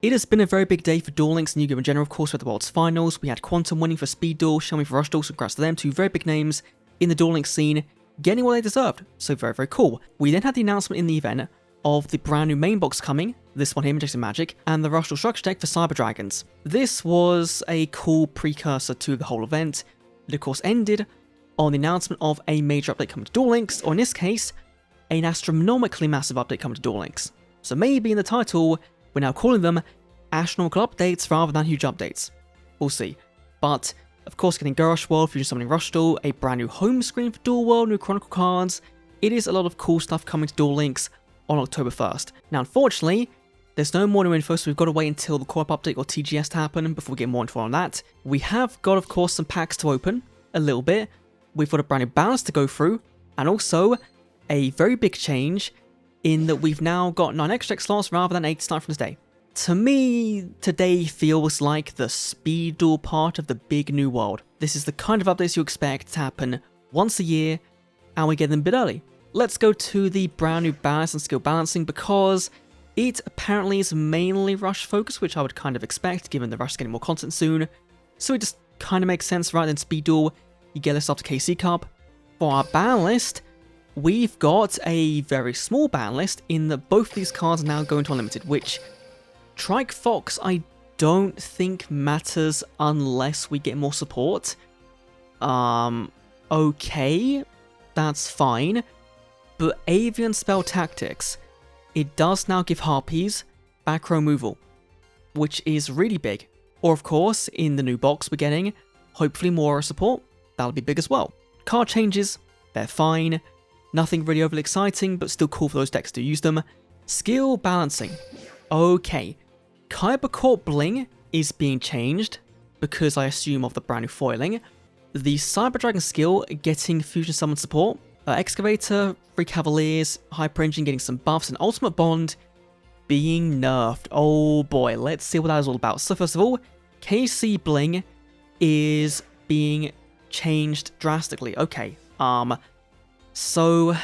It has been a very big day for Duel Links and Yu-Gi-Oh! In general, of course, with the World's Finals. We had Quantum winning for Speed Duel, Xiaomi for Rush Duel, so congrats to them, two very big names in the Duel Links scene, getting what they deserved, so very, very cool. We then had the announcement in the event of the brand new main box coming, this one here, Majestic Magic, and the Rush Duel Structure deck for Cyber Dragons. This was a cool precursor to the whole event. It of course ended on the announcement of a major update coming to Duel Links, or in this case, an astronomically massive update coming to Duel Links. So maybe in the title, we're now calling them astronomical updates rather than huge updates. We'll see. But, of course, getting Rush World, Fusion Summoning Rush Duel, a brand new home screen for Duel World, new Chronicle cards. It is a lot of cool stuff coming to Duel Links on October 1st. Now, unfortunately, there's no more new info, so we've got to wait until the co-op update or TGS to happen before we get more info on that. We have got, of course, some packs to open, a little bit. We've got a brand new BANLIST to go through, and also a very big change in that we've now got 9 extra deck slots rather than 8 starting from this day. To me, today feels like the Speed Duel part of the big new world. This is the kind of updates you expect to happen once a year, and we get them a bit early. Let's go to the brand new balance and skill balancing, because it apparently is mainly Rush focused, which I would kind of expect given the Rush is getting more content soon. So it just kind of makes sense rather than Speed Duel, you get this up to KC Cup. For our ban list, we've got a very small ban list in that both these cards are now going to Unlimited, which Trike Fox I don't think matters unless we get more support. Okay, that's fine. But Avian Spell Tactics, it does now give Harpies back row removal, which is really big. Or of course, in the new box we're getting, hopefully more support, that'll be big as well. Card changes, they're fine. Nothing really overly exciting, but still cool for those decks to use them. Skill balancing. Okay. Kyber Court Bling is being changed, because I assume of the brand new foiling. The Cyber Dragon skill getting Fusion Summon support. Excavator, Free Cavaliers, Hyper Engine getting some buffs, and Ultimate Bond being nerfed. Oh boy, let's see what that is all about. So first of all, KC Bling is being changed drastically. Okay, so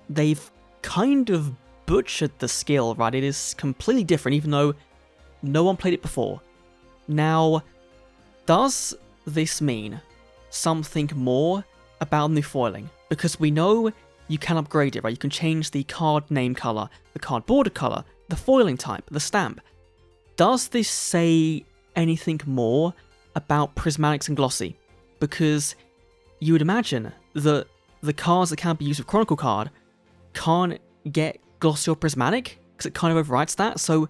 they've kind of butchered the skill, right? It is completely different, even though no one played it before. Now, does this mean something more about new foiling? Because we know you can upgrade it, right? You can change the card name color, the card border color, the foiling type, the stamp. Does this say anything more about Prismatics and Glossy? Because you would imagine that the cards that can be used with Chronicle card can't get Glossy or Prismatic, because it kind of overrides that, so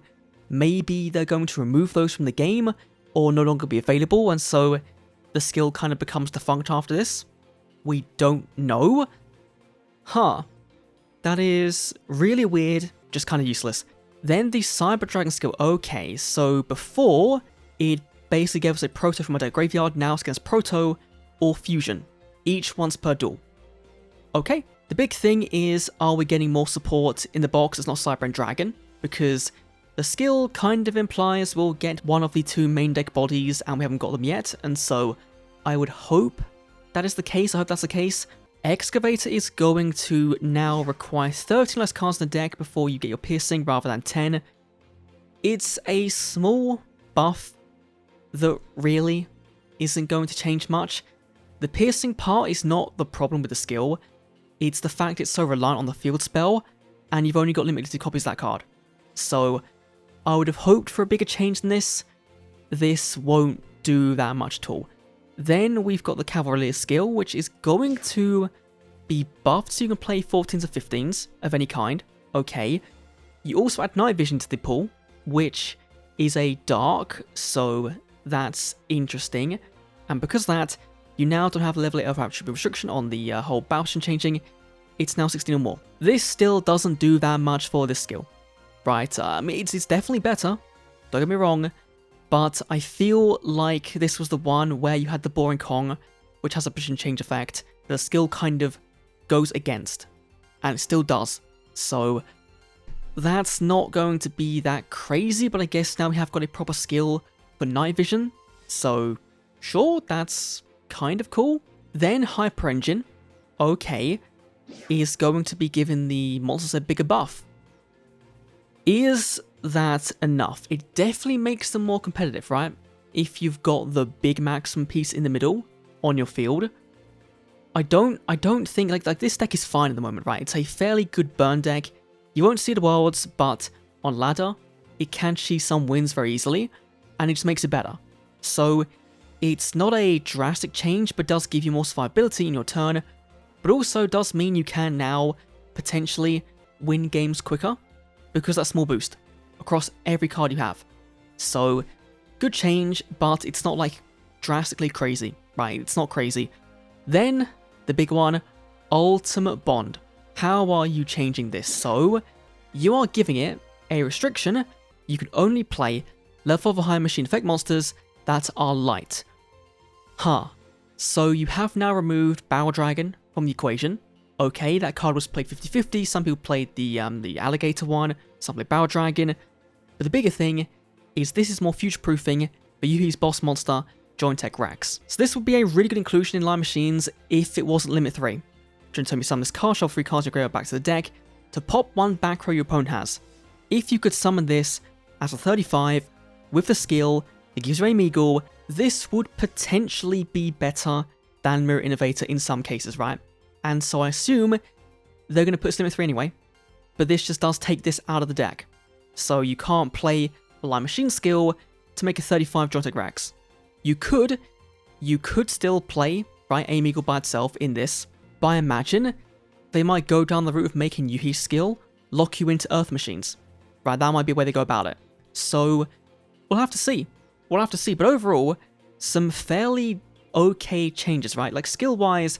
maybe they're going to remove those from the game, or no longer be available, and so the skill kind of becomes defunct after this? We don't know? Huh. That is really weird, just kind of useless. Then the Cyber Dragon skill, okay, so before, it basically gave us a Proto from our deck graveyard, now it's against Proto or Fusion, each once per duel. Okay, the big thing is, are we getting more support in the box that's not Cyber and Dragon? Because the skill kind of implies we'll get one of the two main deck bodies and we haven't got them yet, and so I would hope that is the case. I hope that's the case. Excavator is going to now require 13 less cards in the deck before you get your piercing rather than 10. It's a small buff that really isn't going to change much. The piercing part is not the problem with the skill, it's the fact it's so reliant on the field spell, and you've only got limited copies of that card. So I would have hoped for a bigger change than this. This won't do that much at all. Then we've got the Cavalier skill, which is going to be buffed so you can play 14s or 15s of any kind. Okay. You also add Night Vision to the pool, which is a dark, so that's interesting. And because of that, you now don't have level 8 of attribute restriction on the whole Bauschen changing. It's now 16 or more. This still doesn't do that much for this skill, right? It's definitely better, don't get me wrong, but I feel like this was the one where you had the Boring Kong, which has a position change effect, that the skill kind of goes against, and it still does. So that's not going to be that crazy, but I guess now we have got a proper skill for Night Vision, so sure, that's kind of cool. Then Hyper Engine, okay, is going to be given the monsters a bigger buff. Is that enough? It definitely makes them more competitive, right? If you've got the big maximum piece in the middle on your field. I don't think like this deck is fine at the moment, right? It's a fairly good burn deck. You won't see the worlds, but on ladder, it can achieve some wins very easily, and it just makes it better. So it's not a drastic change, but does give you more survivability in your turn, but also does mean you can now potentially win games quicker because that small boost across every card you have. So good change, but it's not like drastically crazy, right? It's not crazy. Then the big one, Ultimate Bond. How are you changing this? So you are giving it a restriction. You can only play level 5 or higher machine effect monsters that are light. So you have now removed Barrel Dragon from the equation. Okay, that card was played 50-50. Some people played the alligator one, some played Barrel Dragon. But the bigger thing is this is more future-proofing for Yuhi's boss monster, Joint Tech Rex. So this would be a really good inclusion in line machines if it wasn't limit 3. Trying to tell me summon this card, shuffle 3 cards in your graveyard back to the deck to pop 1 back row your opponent has. If you could summon this as a 35 with the skill that gives you a Meagle, this would potentially be better than Mirror Innovator in some cases, right? And so I assume they're going to put this limit 3 anyway, but this just does take this out of the deck. So you can't play a line machine skill to make a 35 Joint Tech Rex. You could still play, right, a Meagle by itself in this, but I imagine they might go down the route of making Yuhi's skill lock you into Earth Machines. Right, that might be a way they go about it. So we'll have to see. We'll have to see, but overall, some fairly okay changes, right? Like skill-wise,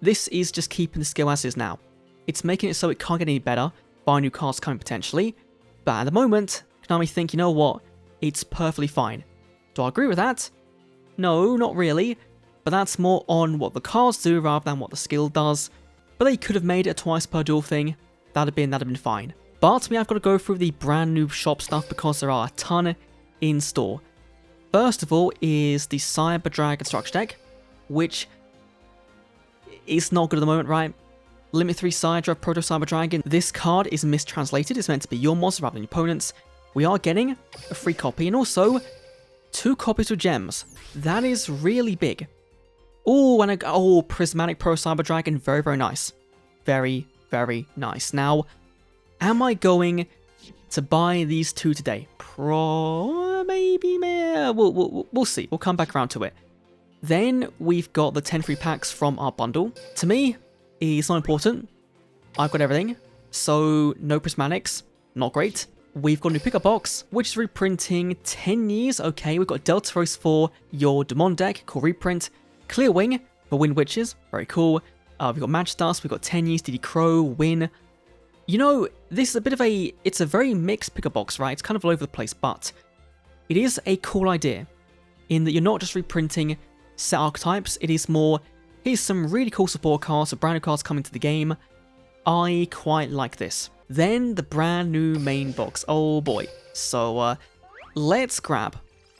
this is just keeping the skill as is now. It's making it so it can't get any better by new cards coming potentially, but at the moment, Konami think, you know what, it's perfectly fine. Do I agree with that? No, not really, but that's more on what the cards do rather than what the skill does. But they could have made it a twice per duel thing. That'd have been fine. But we have got to go through the brand new shop stuff because there are a ton in store. First of all is the Cyber Dragon structure deck, which is not good at the moment, right? Limit 3 Sidra Proto Cyber Dragon. This card is mistranslated. It's meant to be your monster rather than your opponent's. We are getting a free copy and also 2 copies with gems. That is really big. Oh, and Prismatic Pro Cyber Dragon. Very, very nice. Very, very nice. Now, am I going to buy these 2 today? Maybe. We'll see. We'll come back around to it. Then we've got the 10 free packs from our bundle. To me, it's not important. I've got everything. So, no Prismatics. Not great. We've got a new pickup box, which is reprinting 10 years. Okay, we've got Deltaros for your Demon deck. Cool reprint. Clear Wing for Wind Witches. Very cool. We've got Match Dust. We've got 10 years DD Crow, Win. You know, this is a bit of it's a very mixed pickup box, right? It's kind of all over the place, but it is a cool idea in that you're not just reprinting set archetypes. It is more, here's some really cool support cards, so brand new cards coming to the game. I quite like this. Then the brand new main box. Oh boy. So let's grab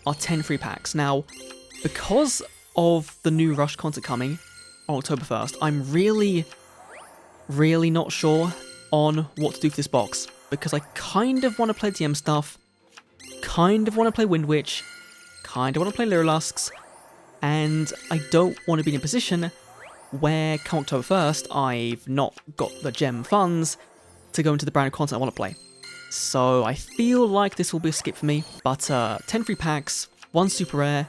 our 10 free packs. Now, because of the new Rush content coming on October 1st, I'm really not sure on what to do for this box, because I kind of want to play DM stuff, kind of want to play Wind Witch, kind of want to play Lyrilusks, and I don't want to be in a position where come October 1st, I've not got the gem funds to go into the brand new content I want to play. So I feel like this will be a skip for me, but 10 free packs, 1 super rare,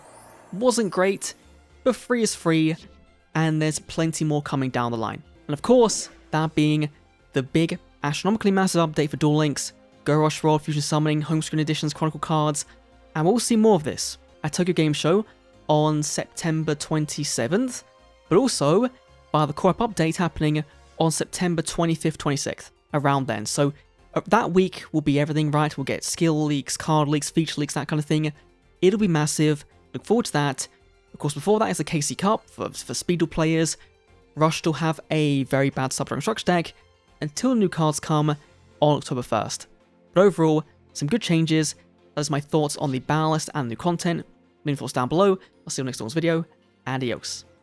wasn't great, but free is free, and there's plenty more coming down the line. And of course, that being the big, astronomically massive update for Duel Links, Go Rush World, Fusion Summoning, Home Screen Editions, Chronicle cards, and we'll see more of this at Tokyo Game Show on September 27th, but also by the core up update happening on September 25th, 26th, around then. So that week will be everything, right? We'll get skill leaks, card leaks, feature leaks, that kind of thing. It'll be massive. Look forward to that. Of course, before that is the KC Cup for Speed Duel players. Rush still have a very bad Subdragon Structure deck until new cards come on October 1st. But overall, some good changes. That is my thoughts on the BANLIST and new content. Leave your thoughts down below. I'll see you next time video. Adios.